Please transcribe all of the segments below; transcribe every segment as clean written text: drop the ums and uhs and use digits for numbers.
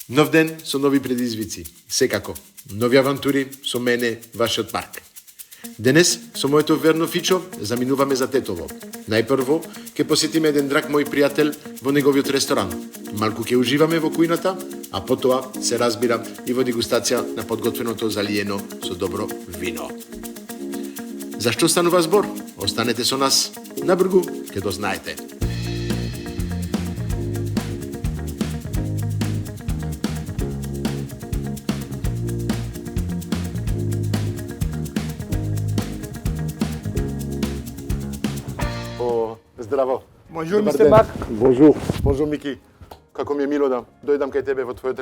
Нов ден со нови предизвици. Секако, нови авантури со мене, вашиот Марк. Денес, со моето верно фичо, заминуваме за Тетово. Најпрво, ќе посетиме еден драг мој пријател во неговиот ресторан. Малку ќе уживаме во кујната, а потоа, се разбира, и во дегустација на подготвеното залиено со добро вино. Зашто станува збор? Останете со нас, на бргу, ќе дознаете. Здраво. Бонжур, мистер Бак. Бонжур. Бонжур, Мики. Како ми е мило да дојдам кај тебе во твојот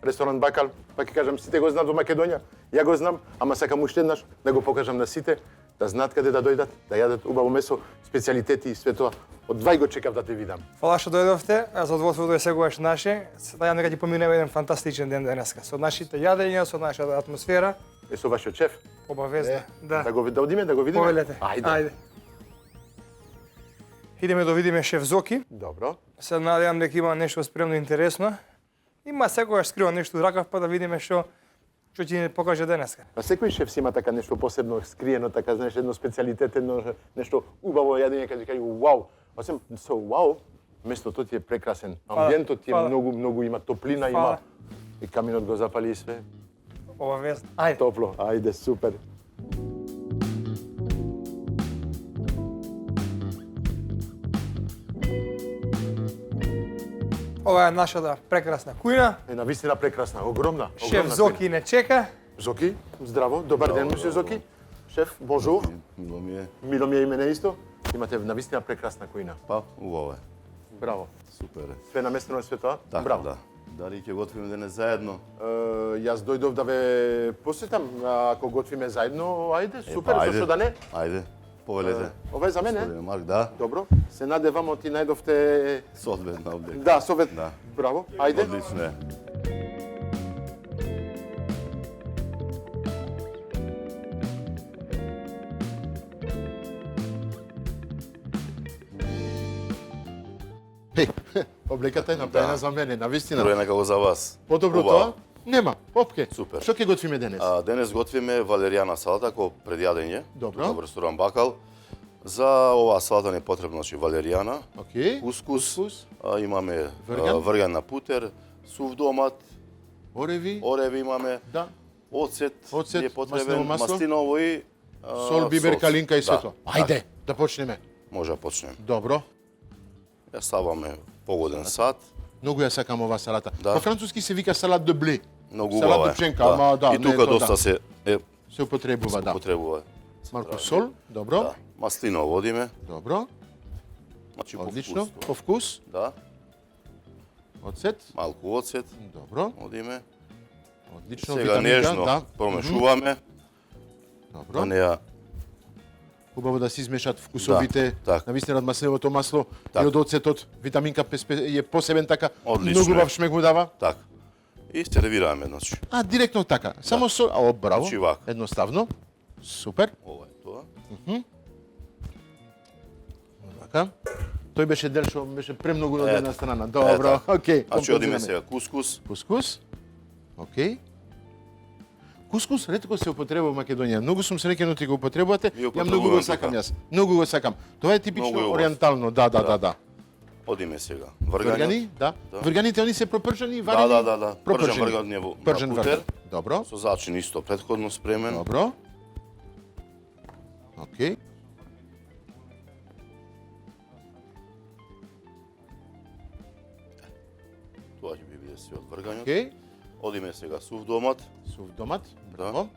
ресторан Бакал. Па ќе кажам, сите го знаат во Македонија. Ја го знам, ама сакам уште еднаш да го покажам на сите, да знаат каде да дојдат, да јадат убаво месо, специјалитети и све тоа. Од двај го чекав да те видам. Фала што дојдовте, задоволството е сегогаш наше. Надевам дека ќе поминеме еден фантастичен ден денеска. Со нашите јадења, со нашата атмосфера. Е со вашиот шеф? Обавезно, да. Да одиме, да го видиме? Повелете. Ајде. Идеме да видиме шеф Зоки. Добро. Се надевам дека има нешто спремно интересно. Има секогаш скрива нешто ракав, па да видиме што ќе ни покаже денеска. Па секој шеф си има така нешто посебно скриено, така знаеш, едно специјалитет, нешто убаво јадење каде кажи вау. Осем со вау, местото ти е прекрасен. Амбиентот ти е многу има топлина, има и каминот го запали и све. Обавезно. Ајде. Топло. Ајде, супер. Ова е нашата прекрасна кујна. Е навистина прекрасна, огромна. Шеф Зоки не чека. Зоки, здраво, добар ден, муше Зоки. Шеф, бонжур. Мило ми е. Мило ми е и мене исто. Имате навистина прекрасна кујна. Па, убаво е. Браво. Супер е. Све наместено е све тоа? Така, Браво. да. Дали ќе готвиме денес заедно? Јас дојдов да ве посетам, ако готвиме заедно, ајде, супер, Па, зашто да не? Ајде, повелете. Ова е за мене? Господине Марк, да. Добро. Се надевам ти најдовте... Соодветна облека. Да, совет. Да. Браво. Ајде. Одлично е. Облеката е направена за мене, навистина. Кроена како за вас. Подобро Убаво. тоа? Нема. Опке. Супер. Што ќе готвиме денес? Денес готвиме валеријана салата како предјадење. Добро. Во ресторан Бакал. За оваа салата не е потребно валеријана, Океј. кускус, имаме Врган. врган на путер, сув домат, Ореви. ореви имаме, Да. оцет, Оцет, е потребен, маслиново масло. маслиново и Сол, бибер, сос. калинка и све Да, тоа. така. Ајде, да почнеме. Може да почнеме. Добро. Ја ставаме погоден сат. Многу ја сакам оваа салата. Да. По француски се вика салат де бле. Многу Салат убава од пшенка, ама да, И не тука е тоа, доста да. се Се употребува, да. употребува. Малку сол, добро. Да. Маслиново водиме. Добро. Значи по Одлично. вкус. По вкус. Да. Оцет. Малку оцет Добро. водиме. Одлично. Сега витаминка, нежно да. промешуваме. Добро. Да не ја Убаво да се измешат вкусовите, Да, така. навистина од маслиновото масло и Така. од оцетот. Витаминка е посебен така. Одлично Многу е. бав шмек му дава. така. И сервираме, значи. А, директно така. Само со... О, браво. Значи вака. Едноставно. Супер. Ова е тоа. Така. Тој беше дел што беше премногу на една страна. Добро, така. окей. Значи одиме композираме. сега кускус. Кускус. Окей. Кускус ретко се употребува во Македонија. Многу сум среќен ти го употребувате. Ми Ја многу го употребувам сакам тука. јас. Многу го сакам. Тоа е типично Многу е убав. ориентално. Да. Одиме сега. Вргани, да. Да. Врганите они се пропржани, варени? Да. Пропржени. врган е во Пржен на путер. врган. Добро. Со зачин исто претходно спремен. Добро. Окей. Тоа ќе биде се од вргањот. Окей. Одиме сега сув домат, Сув домат. Да. Браво.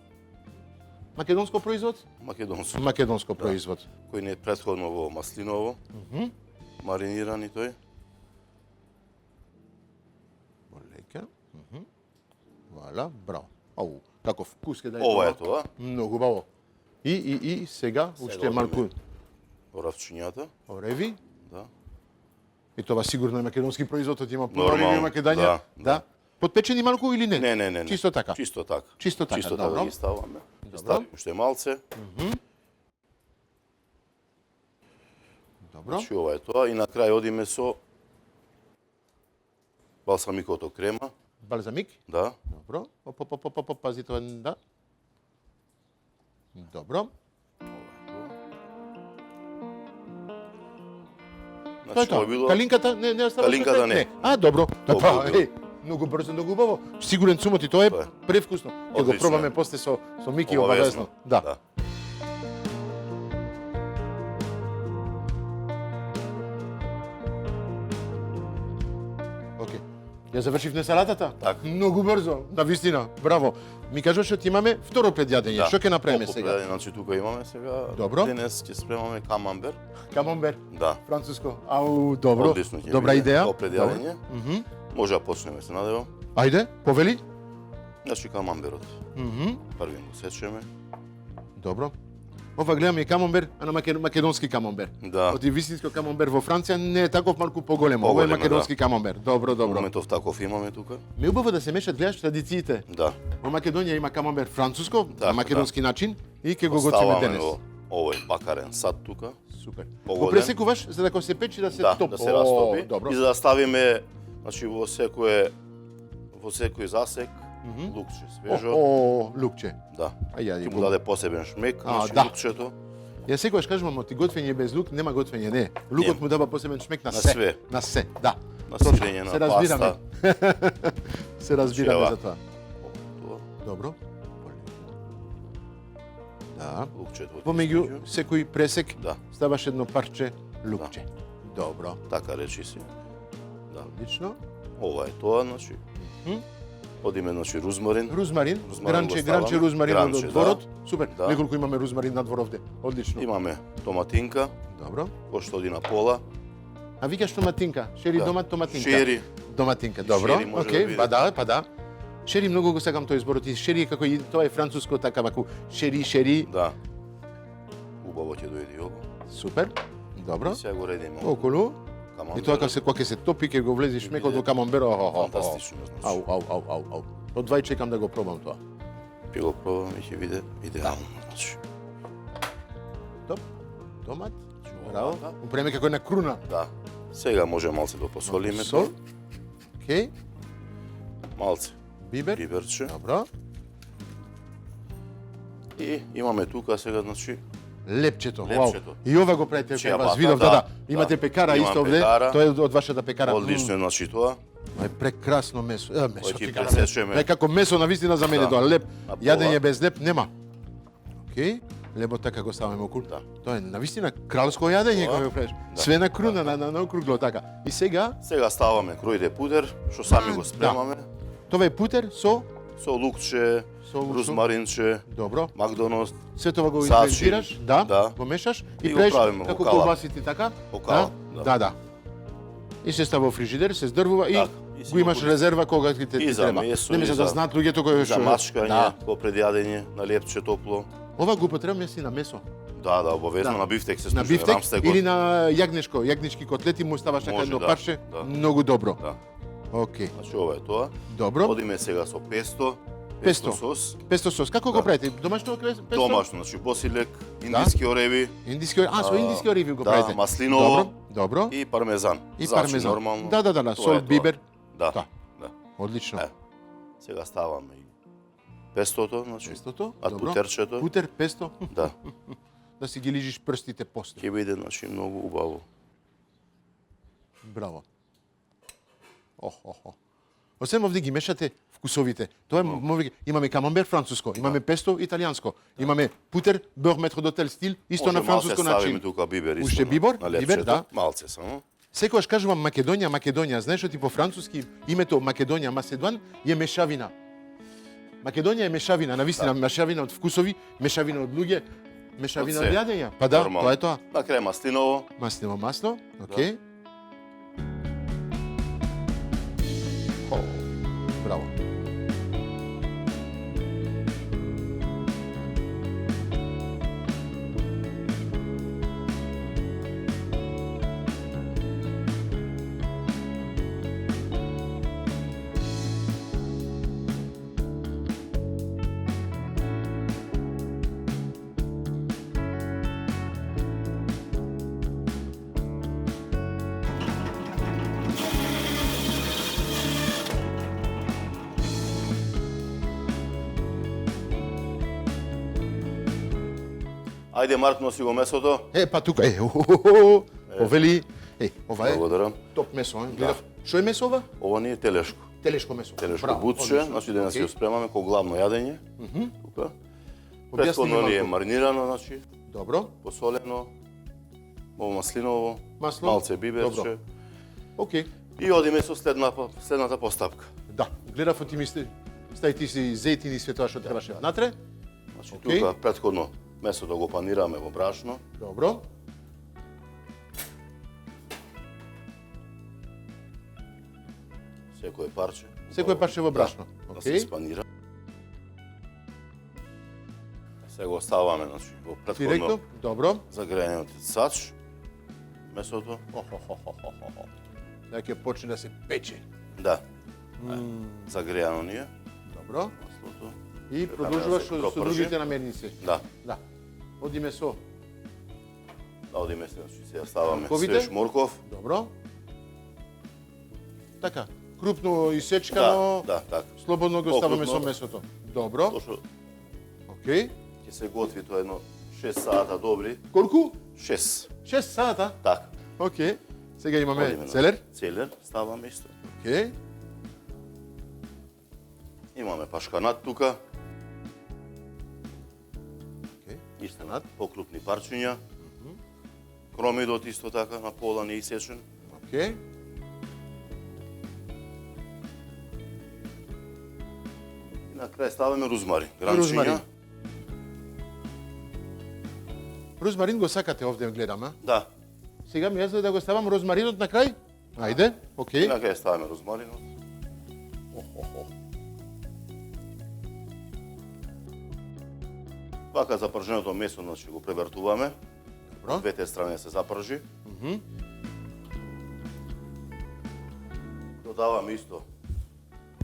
Македонско производ? македонски, Македонско производ. кој не е претходно во маслиново. Мариниран и тој. Лека. Вала, браво. Ау, како вкус ке даде Ова е тоа. Многу убаво. И сега уште одиме. малку Оравчињата. ореви. Да. И тоа сигурно е македонски производ, има Нормално, ореви во Македонија. да. Подпечени малку или не? Не. Чисто така. Чисто така. Чисто така, Чисто добро. така ги ставаме. Добро. Ставиме уште малце. Добро. Значи ова е тоа и на крај одиме со балсамикото крема. Балзамик? Да. Добро. Оп, пази тоа, да. Добро. Тоа е Значи, ова тоа. било... Калинката не остава. Калинката не. А, добро. Толку Па, било. многу брзо, многу убаво. Сигурен сум ти тоа е Тоа е. превкусно. Ќе го Одлично пробаме е. после со Мики Обавезно. обавезно. Да. Да. Океј. Ја завршивме салатата? Така. Многу брзо, навистина. Браво. Ми кажуваш што имаме второ предјадење. Што ќе направиме Топло сега? предадење, значи тука имаме сега. Добро. Денес ќе спремаме камамбер. Камамбер, Да. француско. Ау, добро. Одлично ќе Добра биде идеја. тоа предјадење. Мгм. Може да почнеме се надевам. Ајде, повели. Значи камамберот. Мгм. Први го сечеме. Добро. Ова гледам е камамбер, а на македонски камамбер. Да. Оти вистинско камамбер во Франција не е таков малку поголемо. Ова е Поголемо, македонски камамбер. Добро, добро. Моментов таков имаме тука. Ме е убаво да се мешат, гледаш традициите. Да. Во Македонија има камамбер француско, Така, на македонски начин и ќе го готвиме Ставаме денес. во овој бакарен сад тука. Супер. Поголем. Го пресекуваш за да кога се печи да се Да, топ. да се растопи. Добро. И за да ставиме, значи во секој засек, лукче свежо. Лукче. Да. Ај, Ќе му даде посебен шмек, значи да. лукчето. Ја секогаш кажувам, оти готвење без лук нема готвење, не. Лукот Нема. му дава посебен шмек на На се. све. На се, да. На Точно. сирење, на Се разбираме. паста. Се разбираме Чева. за тоа. Тоа, Добро. Да. лукчето. Помеѓу секој пресек Да. ставаш едно парче лукче. Добро. Така речи си. Да. Одлично. Ова е тоа, значи. Мгм. Одиме, значи, рузмарин. Рузмарин, Рузмарин го гранче ставаме. рузмарин од Гранче, дворот. да. Супер. Да. Неколку имаме рузмарин на двор овде. Одлично. Имаме томатинка, Добро. кој што оди на пола. А викаш томатинка, шери Да. домат томатинка. Шери. Доматинка, добро. Шери може да Океј, биде. па да. Шери многу го сакам тој зборот. И шери е како и тоа е француско така ваку шери. Да. Убаво ќе дојде и ово. Супер. Добро. И сега го редиме. Околу. И тоа Камамбер. кога се топи ќе го влезеш Ќе мекот биде во камамберо. Фантастично, значи. Ау. Од двај чекам да го пробам тоа. Ќе го пробам и ќе биде идеално, значи. Топ. Томат. Ова, Браво. да. Упреме како една круна. Да. Сега може малце да посолиме Сол. тоа. Океј. Малце Бибер. биберче. Добро. И имаме тука сега, значи, Лепчето. Лепчето. Вау. И ова го правите кај Чијабата, вас. Видов, да, да. Имате да. пекара Имам исто овде. пекара. Тоа е од вашата пекара. одлично е, значи, тоа. Е прекрасно месо. Месо Кој ќе ти кажам. пресечеме. Е како месо на вистина за мене Да. тоа. Леп. На пола. Јадење без леп нема. Океј. Лебот така го ставаме околу. Да. Тоа е на вистина кралско јадење Тоа, кога го правиш. да. Све на круна, на округло така. И сега Сега ставаме кројде пудер, што сами го Да. спремаме. тоа е путер со Со лукче, рузмаринче, добро. макдоналд, Се тоа го Сачин, изблендираш, да, да. го мешаш И и го правиш правиме во како калап. колбасите така. Во калап, да. Да. И се става во фрижидер, се здрвува и Така, и си го имаш го резерва кога ти И за треба. месо, Не и мислам за- да знаат луѓето кои за мачкање, Да. во предјадење, на лепче топло. Ова го употребаме си на месо. Да, обовезно Да. на бифтек се На служи, бифтек рамстекот. или на јагнички котлети му ставаш така Може, едно да, парче. да. Многу добро. Да. Океј. Значи ова е тоа. Добро. Одиме сега со песто, Песто. сос, Песто сос. Како го Да. правите? Домашно песто? домашно, значи босилек, индиски ореви, Индиски, со индиски ориви го да, правите. маслиново. Добро. и пармезан. И Значи, пармезан. нормално. Да, тоа сол, е тоа. бибер. Да. Да. Да. Одлично. Е. Сега ставаме и пестото, значи. Пестото, А добро. путерчето? Путер, песто. Да. Да си ги лижиш прстите после. Ќе биде, значи, многу убаво. Браво. Освен овде ги мешате вкусовите. Тоа е имаме камамбер француско, имаме песто италијанско, имаме путер беор метро дотел стил исто Може на француско малце ставиме начин. тука бибер исто. Уште бибор? на Бибер, лепчето. да. Малце само. Секогаш кажувам Македонија, знаеш што ти по француски името Македонија, Маседуан е мешавина. Македонија е мешавина, навистина мешавина од вкусови, мешавина од луѓе, мешавина Од од се. јадења. Па да, Нормално. тоа е тоа. На крај маслиново. Маслиново масло, окей. Браво. Ајде, Марк, носи го месото. Па тука е. Повели. Ова е Благодарам. топ месо, гледав. Што е месо ова? Ова не е телешко. Телешко месо. Телешко Браво, бутче, одлично. значи денес Окей. ќе спремаме ко главно јадење. Тука. Објасни Претходно ми ни е малку. маринирано, значи, Добро. посолено, ово маслиново, Масло. малце биберче. Добро. Окей. И одиме со следната постапка. Да, гледав ти мисли. Стај ти си зејтин и све тоа што требаше внатре. Значи, Окей. тука претходно месото го панираме во брашно. Добро. Секое парче. Секое парче во брашно. Да се Окей. спанира. Сега го ставаме, значи, во Директно. претходно Добро. загрејаниот сач. Месото. Да ќе почне да се пече. Да. Загрејано ни е. Добро. Маслото. И Чекаме продолжуваш да се со пропржи. другите намерници. Да. Да. Одиме со. Да одиме се, значи сега ставаме Морковите? свеж морков. Добро. Така, крупно исечкано. Да, така. Слободно го ставаме со Окрупно. месото. Добро. Зашто Окей. ќе се готви тоа едно 6 сата добри. Колку? 6. 6 сата. Така. Окей. Сега имаме Одиме на целер. Целер ставаме исто. Окей. Имаме пашканат тука. Окей. Исто над покрупни парчиња. Кромидот исто така на пола не исечен. Окей. И на крај ставаме рузмарин. Рузмарин. Гранчиња. Розмарин го сакате овде гледам, а? Да. Сега ми јас да го ставам розмаринот на крај. Ајде. И Окей. на крај ставаме рузмаринот. Вака запрженото месо, значи го превртуваме. Добро. Двете страни се запржи. Додаваме исто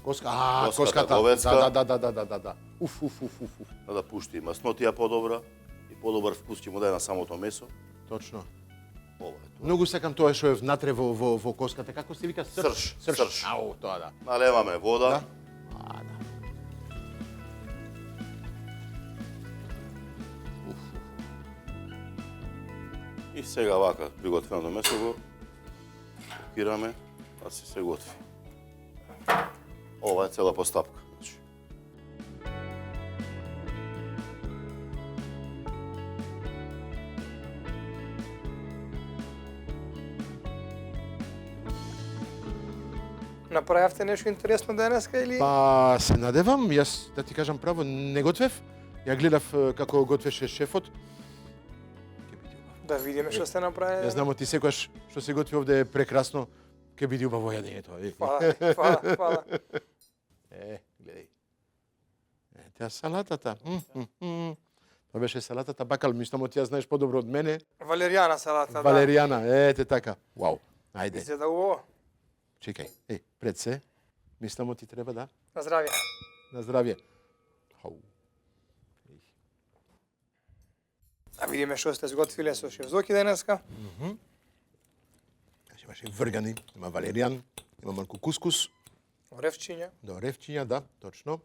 Коска, Коската коската. говедска. Да. Уф. да пушти маснотија подобра и подобар вкус ќе му даде на самото месо. Точно. Ова е тоа. Многу сакам тоа што е внатре во коската. Како се вика? Срж. Срж. Ау, тоа да. Налеваме вода. Да. И сега вака приготвеното месо го кираме да се готви. Ова е цела постапка. Значи, Направивте нешто интересно денеска или? Па се надевам, јас да ти кажам право, не готвев. Ја гледав како готвеше шефот. Да видиме што сте направиле. Ја знам ти секогаш што се готви овде е прекрасно. Ке биде убаво јадењето. Фала. Гледај. Таа салатата. Тоа беше салатата бакал, мислам ти ја знаеш подобро од мене. Валеријана салата, Валеријана, ете така. Вау. Ајде. Изгледа убаво. Чекај. Пред се. Мислам ти треба да. На здравје. На здравје. Хау. Да видиме што сте сготвиле со шеф Зоки денеска. Имаше вргани, има валеријан, има малку кускус, Оревчиња. до ревчиња, да, точно.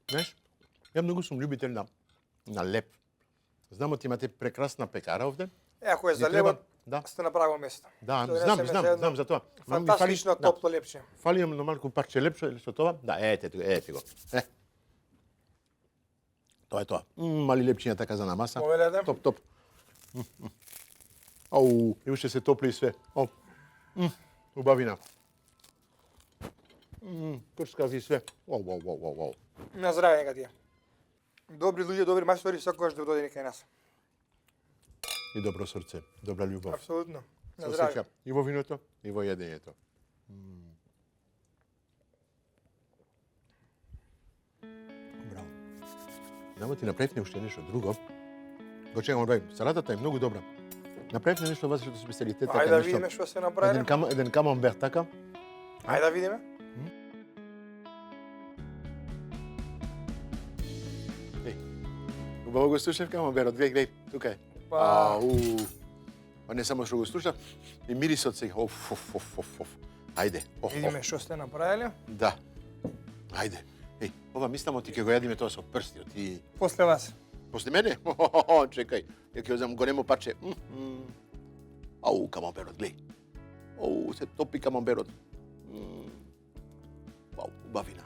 Знаеш, ја многу сум љубител на леп. Знам ти имате прекрасна пекара овде. Ако е за треба- лебот, да. сте на право место. Да, Донесеме знам за тоа. Ма ми Фантастично да. топло лепче. Фали на малку парче лепче или со тоа? Да, ете го. Тоа е тоа. Мали лепчиња така за намаса. Повелете. Топ. Ау, и уште се топли и све. Убавина. Прскави све. Вау. На здравје нека ти е. Добри луѓе, добри мајстори, секогаш да дојде кај нас. И добро срце, добра љубов. Апсолутно. На Со здравје. среќа и во виното, и во јадењето. Браво. Знамо ти направивме уште нешто друго. Го чекам рај, салатата е многу добра. Направивме нешто вашето специјалитет, Ајде да видиме што се направиле. еден камамбер така. Ајде да видиме. Убаво го слушав камамберот, глеј, тука е. Па, Па не само што го слушав, и мирисот се. Ајде. видиме што сте направиле. Да. Ajde. Ej, ova mislamo ti ке го јадиме тоа со прстиот. Ти После вас. после мене? Чекај. Ја ќе озам големо парче. Ау, камамберот, глеј. Ау, се топи камамберот. Вау, убавина.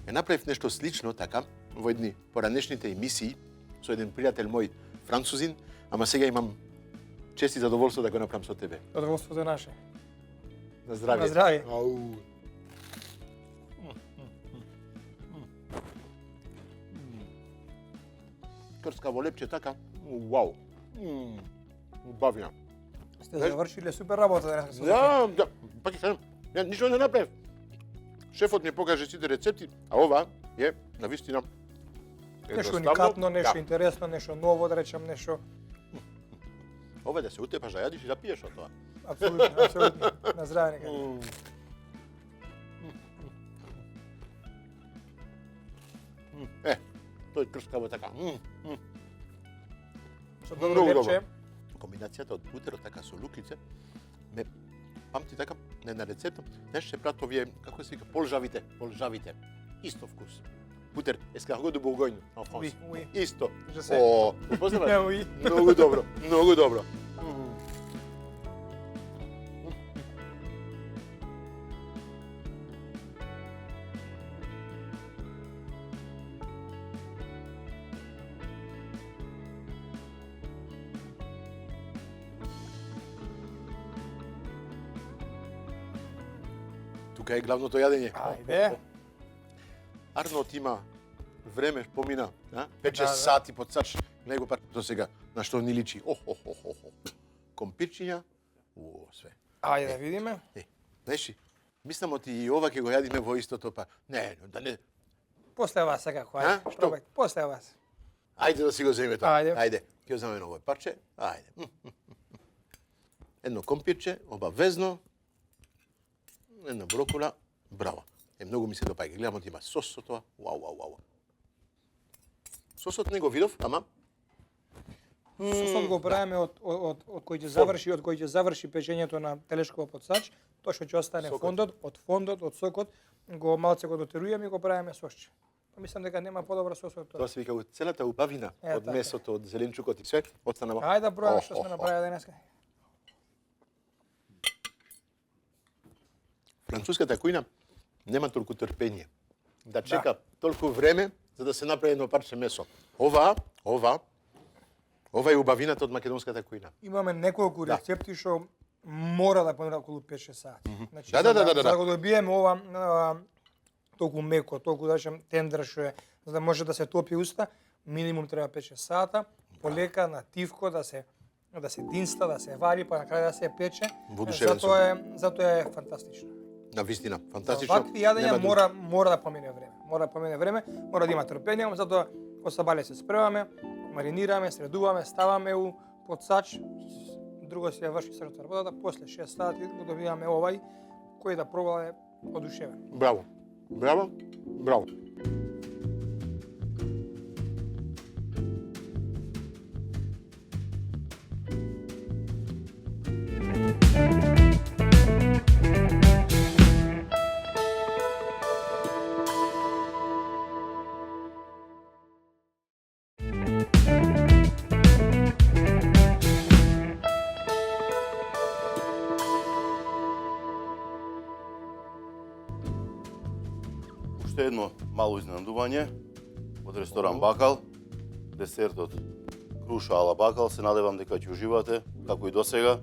Ја направив нешто слично така во едни поранешните емисии со еден пријател мој французин, ама сега имам чест и задоволство да го направам со тебе. Задоволството е наше. На здравје. На здравје. Ау. Крскаво лепче така. Вау. Убавина. Сте завршиле супер работа денес. Да. Пак ќе кажам, ја ништо не направив. Шефот ми покаже сите рецепти, а ова е навистина Нешто едноставно. уникатно, нешто Да. интересно, нешто ново, да речем, нешто Ова е да се утепаш, да јадиш и да пиеш од тоа. апсолутно, апсолутно. На здравје нека. Тој крскаво така. Со добро Многу лепче. Комбинацијата од бутерот така со лукице ме памти така на една рецепта. Знаеш, се прават овие, како се вика, полжавите. Исто вкус. Бутер, escargot de Bourgogne, en France. Oui. Исто. Je sais. О, познаваш? Oui. Многу добро, многу добро. Тука е главното јадење. Ајде. Арнот има време, помина, пече Да, да. сати под сач, него пар до сега, на што ни личи. Компирчиња, све. Ајде да видиме. Знаеш, мислам ти и ова ќе го јадиме во истото, па не, да не. После вас сега, А? ајде. Што? Пробајте. После вас. Ајде да си го земе тоа. Ајде. Ајде, ќе земеме ново парче. Ајде. Едно компирче, обавезно. Една брокула, браво. Многу ми се допаѓа. Гледам, има сос со тоа. Вау. Сосот не го видов, ама Сосот го правиме од кој ќе заврши печењето на телешкова подсач, тоа што ќе остане Сокот. фондот, од сокот, го малце го дотеруваме и го правиме сосче. Па мислам дека нема подобра сос од тоа. тоа се вика целата убавина Е, од така. месото, од зеленчукот и све, останава. Ајде да пробаме што сме направиле денеска. Француската кујна нема толку трпење да чека толку време за да се направи едно парче месо. Ова е убавината од македонската кујна. Имаме неколку Да. рецепти што мора да поминат околу 5-6 сати. Значи, Да. за да го добиеме ова толку меко, толку да речем тендер што е, за да може да се топи уста, минимум треба 5-6 сата, полека на тивко да се динста, да се вари, па на крај да се пече. Воодушевен Затоа е фантастично. На вистина, фантастично. Вакви јадења Нема друг. мора да помине време. Мора да има трпење, затоа кога сабале се спремаме, маринираме, средуваме, ставаме у подсач, друго се ја врши срцата работата, после 6 сати го добиваме овај кој да пробува е одушевен. Браво. Уште едно мало изненадување од ресторан Бакал, десертот круша ала Бакал, се надевам дека ќе уживате, како и досега.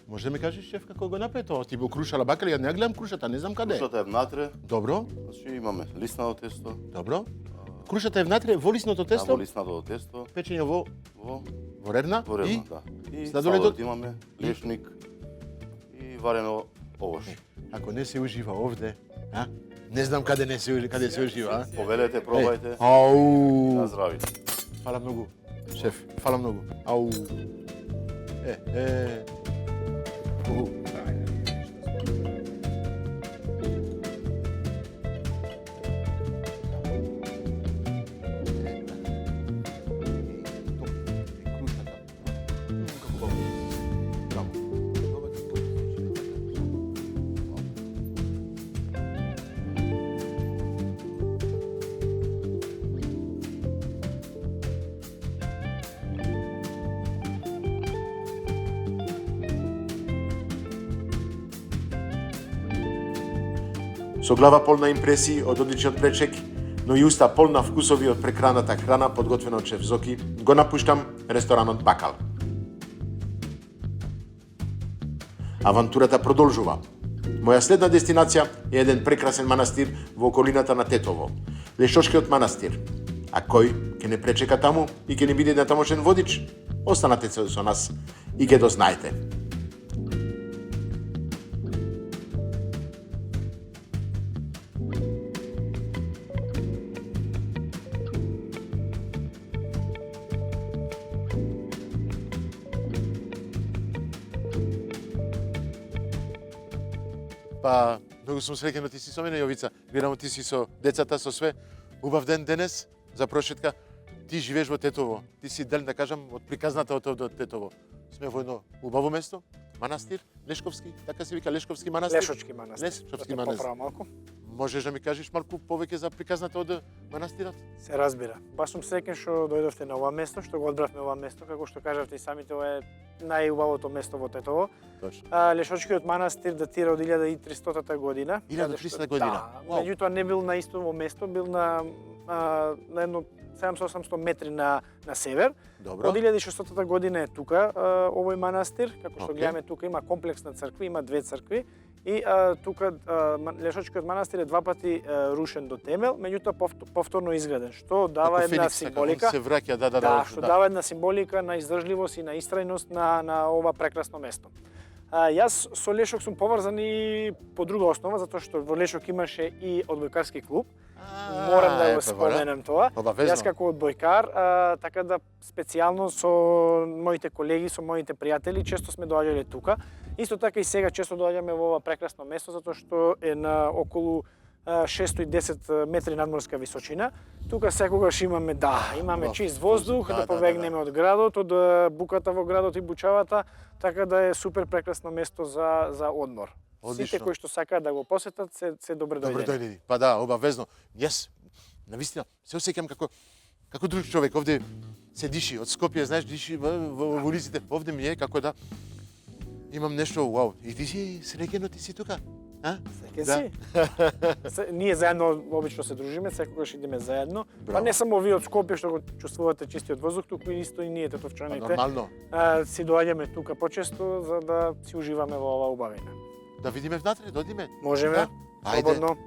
Може да ми кажеш, шеф, како го направи тоа? Ти го крушала бакал, ја не гледам крушата, не знам каде е. Крушата е внатре, Добро. значи имаме лиснато тесто, Добро. Крушата е внатре, во лисното тесто, во лиснатото тесто, печење во во рерна редно, и да. И сладоледот? сладолед имаме, лешник и варено овош. ако не се ужива овде, не знам каде се ужива, Повелете, пробајте, Ау! на здрави. Фала многу, шеф, фала многу. Ау! Многу. Со глава полна импресии од одличниот пречек, но и уста полна вкусови од прекраната храна подготвена од шеф Зоки, го напуштам ресторанот Бакал. Авантурата продолжува. Моја следна дестинација е еден прекрасен манастир во околината на Тетово, Лешошкиот манастир. А кој ќе не пречека таму и ќе не биде на тамошен водич? Останете со нас и ќе дознаете. Па, многу сум среќен да ти си со мене, Јовица. Гледам ти си со децата, со све. Убав ден денес, за прошетка. Ти живееш во Тетово. Ти си дел, да кажам, од приказната од Тетово. Сме во едно убаво место, манастир, Лешковски, така се вика Лешковски манастир. Лешочки манастир. Лешковски Да те манастир. поправам малку. Можеш да ми кажеш малку повеќе за приказната од манастирот? Се разбира. Баш сум среќен што дојдовте на ова место, што го одбравме ова место, како што кажавте и самите, ова е најубавото место во Тетово. Точно. Лешочкиот манастир датира од 1300 година. 1300 година. Да, Вау. меѓутоа не бил на истово место, бил на едно 700-800 метри на север. Добро. Од 1600 година е тука овој манастир, како што Окей. гледаме тука има комплексна црква, има две цркви и тука Лешочкиот манастир е два пати рушен до темел, меѓутоа повторно изграден, што дава Како една Феникс, така, символика. он се враќа, да. Да, што дава една символика на издржливост и на истрајност на ова прекрасно место. Јас со Лешок сум поврзан и по друга основа, затоа што во Лешок имаше и одбојкарски клуб. Морам да го споменам тоа. Обавезно. Јас како одбојкар, така да специјално со моите колеги, со моите пријатели, често сме доаѓале тука. Исто така и сега често доаѓаме во ова прекрасно место, затоа што е на околу 610 метри надморска височина. Тука секогаш имаме, имаме чист воздух, да побегнеме од градот, од буката во градот и бучавата, така да е супер прекрасно место за одмор. Одлично. Сите кои што сакаат да го посетат се добре Добре дојдени. дојдени. Па да, обавезно. Јас, навистина, се осеќам како друг човек. Овде се диши, од Скопје, знаеш, диши во улиците. Овде ми е како да имам нешто, вау. И ти си среќено, ти си тука? А? Среќен Да. си. Ние заедно обично се дружиме, секогаш идеме заедно. Па Браво. не само вие од Скопје што го чувствувате чистиот воздух, туку исто и ние тетовчаните. Нормално. Си доаѓаме тука почесто за да си уживаме во ова убавина. Да видиме внатре, додиме. Можеме, Да? Ајде. слободно.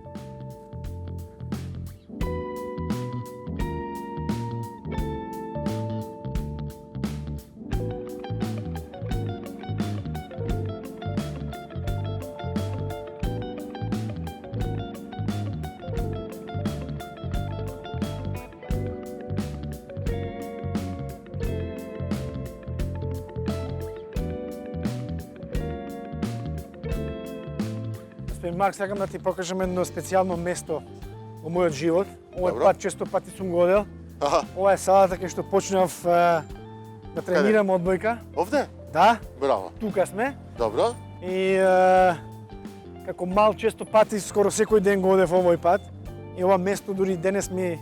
Господин Марк, сакам да ти покажам едно специјално место во мојот живот. Овој Добро. пат често пати сум го одел. Аха, Ова е салата кај што почнав да тренирам одбојка. овде? Да, Браво. тука сме. Добро. И како мал често пати, скоро секој ден го одев овој пат. И ова место дури денес ми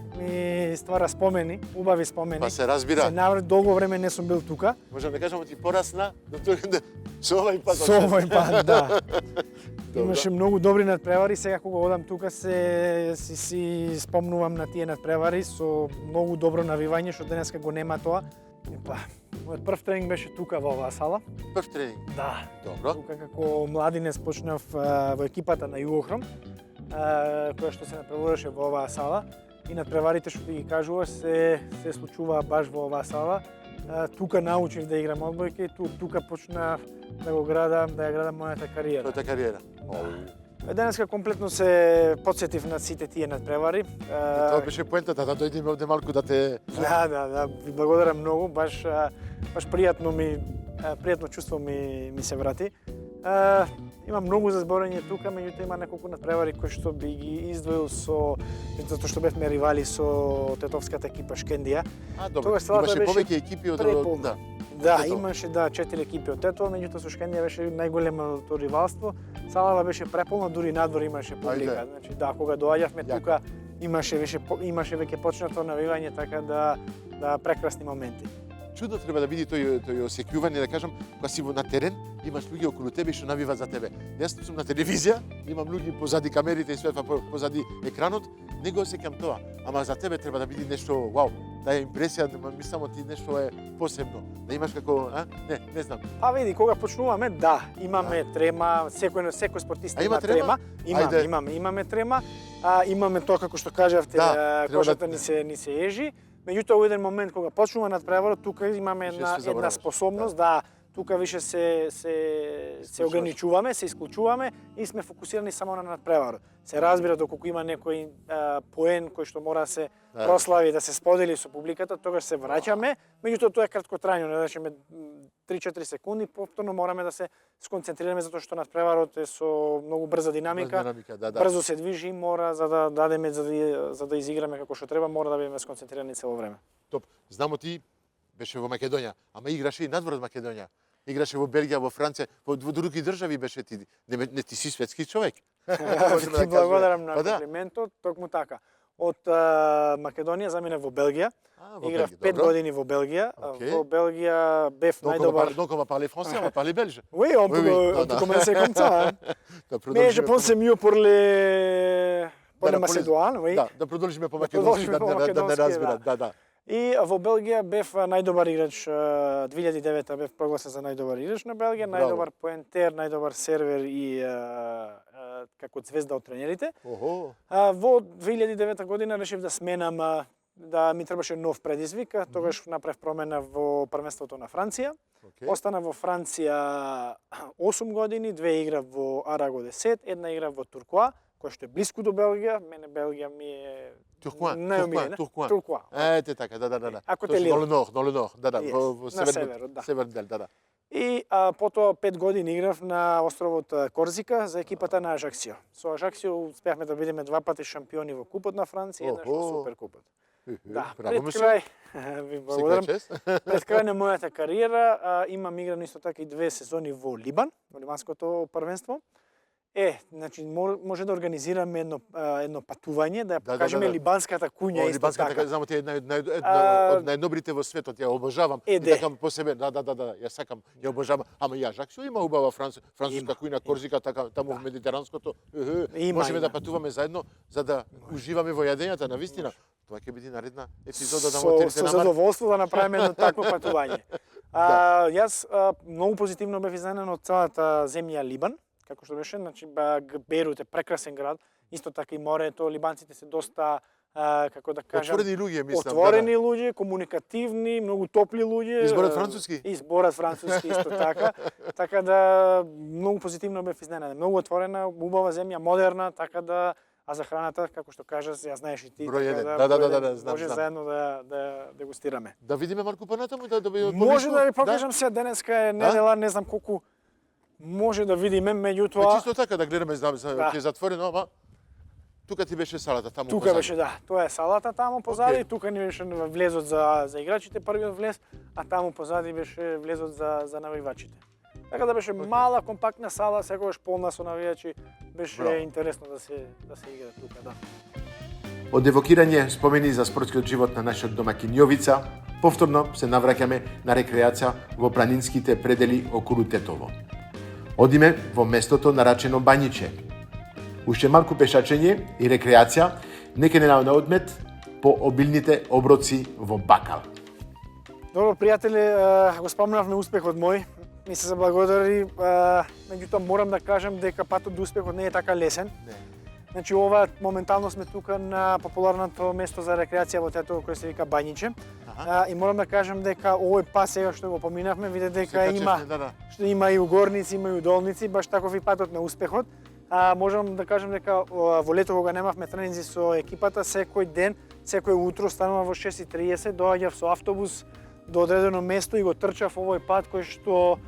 ствара спомени, убави спомени. Па се разбира. Се навред долго време не сум бил тука. Можам да кажам ти порасна до тоа да со овој пат. Со овој пат, да. Добро. Имаше многу добри надпревари, сега кога одам тука си спомнувам на тие надпревари со многу добро навивање, што денеска го нема тоа. И па, мојот прв тренинг беше тука во оваа сала. Прв тренинг. Да. Добро. Тука како младинец почнав во екипата на Југохром, која што се надпреваруваше во оваа сала. И надпреварите што ти ги кажуваш се случуваа баш во оваа сала. Тука научив да играм одбојка и тука почнав да ја градам мојата кариера. Твојата кариера. Денеска комплетно се подсетив на сите тие надпревари. Тоа беше поентата, да дојдеме овде малку да те... Да, ви благодарам многу, баш пријатно чувство ми се врати. Има многу за зборење тука, меѓутоа има неколку надпревари кои што би ги издвоил затоа што бевме ривали со тетовската екипа Шкендија. А, добро. Тогаш салата Имаше беше повеќе екипи од... преполна. Да. Да, Тетово. имаше 4 екипи од Тетово, меѓутоа со Шкендија беше најголемото ривалство. Салава беше преполна, дури надвор имаше публика. Ајде. Значи да, кога доаѓавме Јако. тука имаше веќе почнато навивање, така да прекрасни моменти. чудно треба да биде тој осеќување, да кажам, кога си на терен, имаш луѓе околу тебе што навиваат за тебе. Јас сум на телевизија, имам луѓе позади камерите и све позади екранот, не го осеќам тоа. Ама за тебе треба да биде нешто вау, да е импресија, мислам ти нешто е посебно. Да имаш како, не знам. Па види, кога почнуваме, да, имаме трема, секој спортиста има има трема. Имаме трема. Имаме тоа како што кажавте, кожата ни се ежи. Меѓутоа, во еден момент кога почнува надпреварот, тука имаме една способност да тука више се ограничуваме, се исклучуваме и сме фокусирани само на надпреварот. Се разбира доколку има некој поен кој што мора да се прослави, да се сподели со публиката, тогаш се враќаме, меѓутоа тоа е краткотрајно, да речеме 3-4 секунди, повторно мораме да се сконцентрираме затоа што надпреварот е со многу брза динамика, брзо се движи и мора за да дадеме за да изиграме како што треба, мора да бидеме сконцентрирани цело време. Топ. Знамо ти беше во Македонија, ама играше и надвор од Македонија. Играше во Белгија, во Франција, во други држави беше ти. Не ти си светски човек. Ти благодарам на комплиментот, токму така. Од Македонија заминав во Белгија. Играв 5 години во Белгија. Во Белгија бев најдобар. Donc on va parler français, on va parler belge. Oui, on peut commencer comme ça. Mais je pense c'est mieux pour les Macédoines, oui. Да продолжиме по македонски, да не разберат, да. И во Белгија бев најдобар играч 2009 бев прогласен за најдобар играч на Белгија, најдобар поентер, најдобар сервер и како звезда од тренерите. Во 2009 година решив да сменам, да ми требаше нов предизвик, тогаш направив промена во првенството на Франција. Остана во Франција 8 години, 2 играв во Араго 10, една играв во Туркуа, кој што е блиску до Белгија. Мене Белгија ми е Туркуа. Ете така, да. Ако те лира. Dans le nord, да, во северен дел, да. И потоа 5 години играв на островот Корзика за екипата на Ажаксио. Со Ажаксио успеавме да бидеме 2 пати шампиони во Купот на Франција, еднаш во Суперкупот. Да, пред крај, ви благодарам. Пред крај на мојата кариера имам играно исто така и 2 сезони во Либан, во либанското првенство. Значи може да организираме едно патување, да ја покажеме либанската куња исто така. Знамо ти една од најдобрите во светот, ја обожавам. И така по себе, да, ја сакам, ја обожавам. Ама и Ажаксио има убава француска кујна, Корзика, така таму во медитеранското. Можеме да патуваме заедно за да уживаме во јадењата, навистина. Тоа ќе биде наредна епизода да моторите на Со задоволство да направиме едно такво патување. Јас многу позитивно бев изненаден од целата земја Либан. Како што беше, значи Бейрут е прекрасен град, исто така и морето, либанците се доста како да кажам, отворени луѓе, мислам. Отворени луѓе, комуникативни, многу топли луѓе. Изборот француски? Изборот француски исто така. Така да многу позитивно бев изненаден. Многу отворена, убава земја, модерна, така да за храната, како што кажаш, ја знаеш и ти, така да, знам. Може заедно да дегустираме. Да видиме малку понатаму да може да ви покажам сега, денеска е недела, не знам колку може да видиме, меѓутоа... Чисто така да гледаме, знам, ќе затворено, ама тука ти беше салата таму позади. Тука беше, да. Тоа е салата таму позади, тука ни беше влезот за играчите, првиот влез, а таму позади беше влезот за навивачите. Така да беше мала, компактна сала, секогаш полна со навијачи, беше интересно да се игра тука, да. Од евокирање спомени за спортскиот живот на нашиот домакин Јовица, повторно се навраќаме на рекреација во планинските предели околу Тетово. Одиме во местото нарачено Бањиче. Уште малку пешачење и рекреација, нека не на одмет по обилните оброци во Бакал. Добро, пријатели, го спомнавме успехот мој. Ми се заблагодари, меѓутоа морам да кажам дека патот до успехот не е така лесен. Значи ова моментално сме тука на популарното место за рекреација во Тетово кој се вика Бањиче. И морам да кажам дека овој пат сега што го поминавме, виде дека има и угорници, има и удолници, баш таков и патот на успехот. Можам да кажам дека во лето кога немавме тренинзи со екипата, секој ден, секој утро станува во 6:30, доаѓав со автобус до одредено место и го трчав овој пат кој што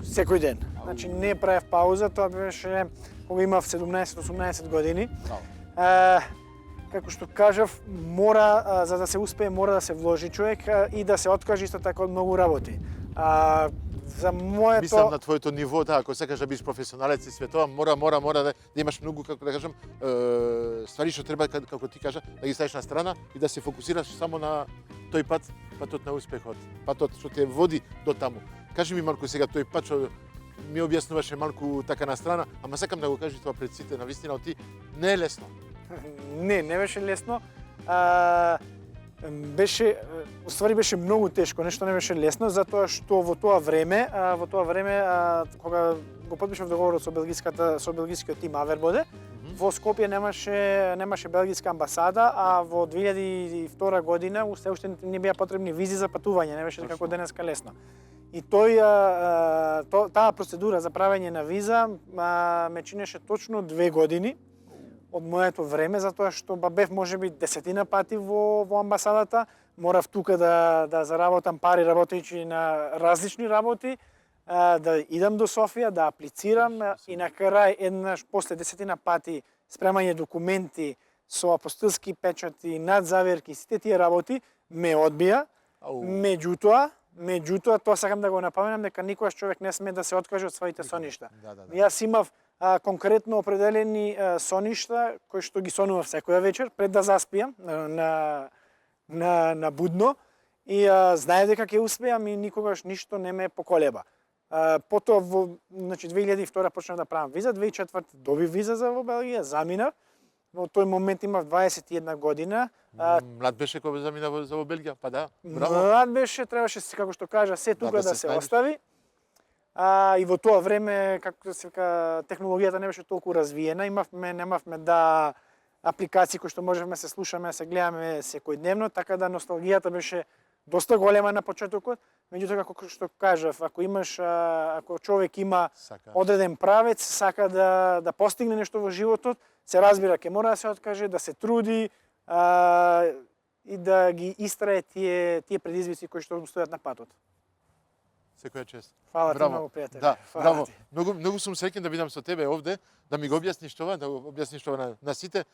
Секој ден. Значи не правев пауза, тоа беше кога имав 17-18 години. Како што кажав, мора за да се успее, мора да се вложи човек и да се откаже исто така од многу работи. за моето... Мислам на твоето ниво, да, ако сакаш да бидеш професионалец и све тоа, мора да имаш многу, како да кажам, ствари што треба, како ти кажа, да ги ставиш на страна и да се фокусираш само на тој патот на успехот, патот што те води до таму. Кажи ми малку сега тој пат што ми објаснуваше малку така на страна, ама сакам да го кажеш тоа пред сите, навистина ти не е лесно. Не беше лесно. Уствари беше многу тешко, нешто не беше лесно, затоа што во тоа време кога го потпишав договорот со белгискиот тим Авербоде, во Скопје немаше белгиска амбасада, а во 2002 година уште не беа потребни визи за патување, не беше како денеска лесно. И таа процедура за правење на виза ме чинеше точно 2 години од моето време, затоа што бев можеби 10 пати во амбасадата, морав тука да заработам пари работејќи на различни работи, да идам до Софија, да аплицирам и на крај еднаш после 10 пати спремање документи со апостилски печати, надзаверки, сите тие работи ме одбија. Меѓутоа, тоа сакам да го напоменам дека никогаш човек не сме да се откаже од своите соништа. Јас имав конкретно определени соништа кои што ги сонував секоја вечер пред да заспиам на будно и знае дека ќе успеам и никогаш ништо не ме поколеба. Потоа во 2002 почнав да правам виза, 2004 добив виза за во Белгија, заминав. Во тој момент имав 21 година. Млад беше кога замина за во Белгија, па да, браво. Млад беше, требаше, како што кажа, се тука да се остави. И во тоа време, како се вика, технологијата не беше толку развиена, немавме да апликации кои што можевме се слушаме, се гледаме секојдневно, така да носталгијата беше доста голема на почетокот. Меѓутоа, како што кажав, ако човек има одреден правец, сака да постигне нешто во животот, се разбира, ќе мора да се откаже, да се труди и да ги истрае тие предизвици кои што му стојат на патот. Секоја чест. Фала ти многу, пријател. Да, браво. Многу сум среќен да бидам со тебе овде, да ми го објасниш тоа, на сите.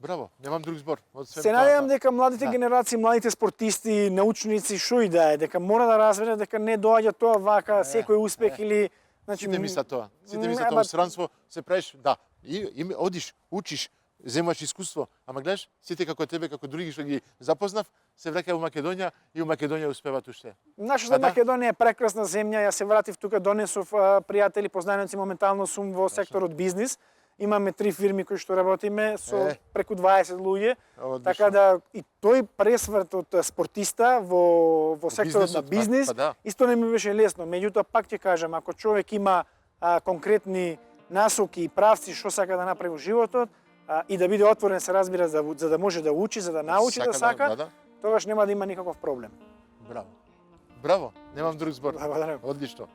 Браво, немам друг збор. Се надевам дека младите генерации, младите спортисти, научници, шо и да е, дека мора да разберат дека не доаѓа тоа вака, секој успех или... Сите мислат тоа. Сите мислат тоа странство, се правиш, да, и одиш, учиш, земаш искуство, ама гледаш, сите како тебе, како други што ги запознав, се враќаат во Македонија и во Македонија успеваат уште. Нашата Македонија е прекрасна земја, јас се вратив тука, донесов пријатели, познаници, моментално сум во секторот бизнис. Имаме 3 фирми кои што работиме со преку 20 луѓе, така да и тој пресврт од спортиста во секторот на бизнис исто не ми беше лесно. Меѓутоа пак ќе кажам, ако човек има конкретни насоки и правци што сака да направи во животот и да биде отворен, се разбира, за да може да учи, за да научи да сака, тогаш нема да има никаков проблем. Браво. Браво, немам друг збор. Благодарам. Одлично.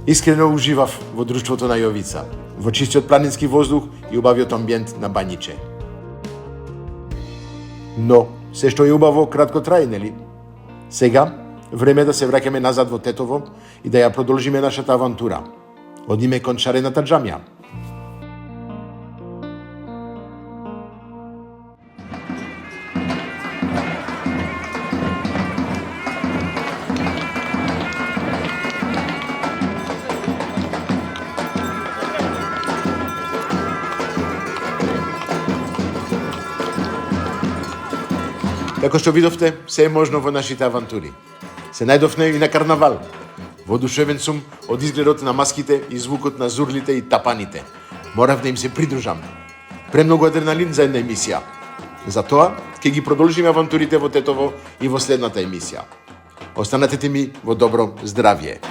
Искрено уживав во друштвото на Јовица, во чистиот планински воздух и убавиот амбиент на Бањиче. Но, се што е убаво кратко трае, нели? Сега, време да се враќаме назад во Тетово и да ја продолжиме нашата авантура. Одиме кон шарената џамја. Како што видовте, се е можно во нашите авантури. Се најдовме и на карнавал. Воодушевен сум од изгледот на маските и звукот на зурлите и тапаните. Морав да им се придружам. Премногу адреналин за една емисија. Затоа, ќе ги продолжиме авантурите во Тетово и во следната емисија. Останете ми во добро здравје.